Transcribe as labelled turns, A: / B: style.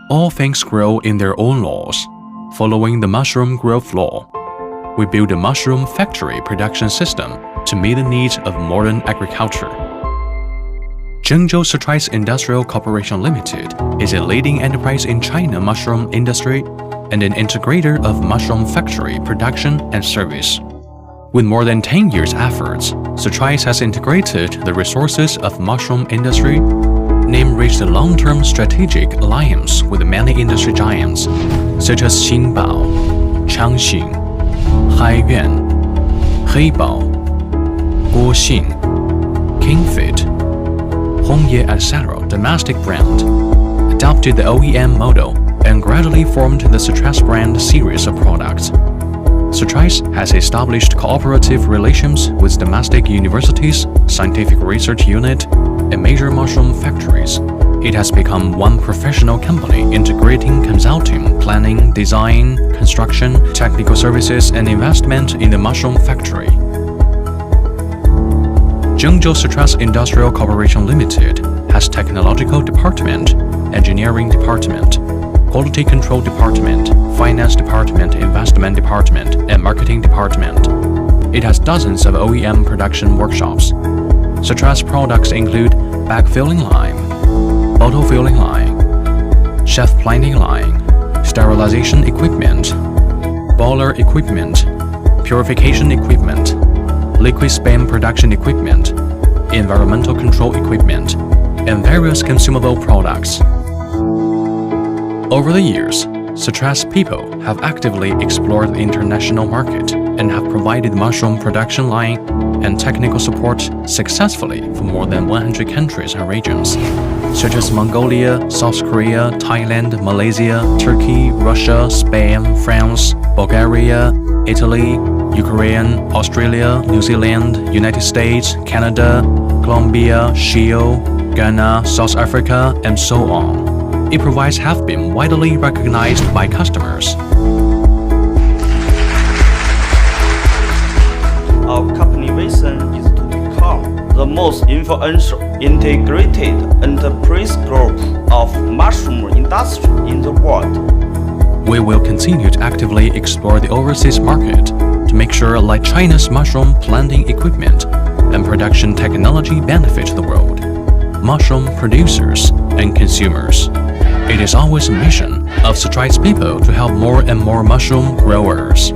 A: All things grow in their own laws, following the mushroom growth law. We build a mushroom factory production system to meet the needs of modern agriculture. Zhengzhou Satrise Industrial Corporation Limited is a leading enterprise in China mushroom industry and an integrator of mushroom factory production and service. With more than 10 years' efforts, Satrise has integrated the resources of mushroom industry, reached a long-term strategic alliance with many industry giants such as Xinbao, Changxing, Haiyuan, Heibao, Guoxin, Kingfit, Hongye, etc. domestic brand, adopted the OEM model and gradually formed the Satrise brand series of products. Satrise has established cooperative relations with domestic universities, scientific research unit, and major mushroom factories. It has become one professional company integrating consulting, planning, design, construction, technical services, and investment in the mushroom factory. Zhengzhou Satrise Industrial Corporation Limited has technological department, engineering department, quality control department, finance department, investment department, and marketing department. It has dozens of OEM production workshops. Satrise products include bag filling line, bottle filling line, chef planting line, sterilization equipment, boiler equipment, purification equipment, liquid spam production equipment, environmental control equipment, and various consumable products. Over the years, Satrise people have actively explored the international market and have provided mushroom production line and technical support successfully for more than 100 countries and regions, such as Mongolia, South Korea, Thailand, Malaysia, Turkey, Russia, Spain, France, Bulgaria, Italy, Ukraine, Australia, New Zealand, United States, Canada, Colombia, Chile, Ghana, South Africa, and so on. Its products have been widely recognized by customers.
B: Our company vision is to become the most influential, integrated enterprise group of mushroom industry in the world.
A: We will continue to actively explore the overseas market to make sure like China's mushroom planting equipment and production technology benefit the world, mushroom producers and consumers. It is always a mission of Satrise people to help more and more mushroom growers.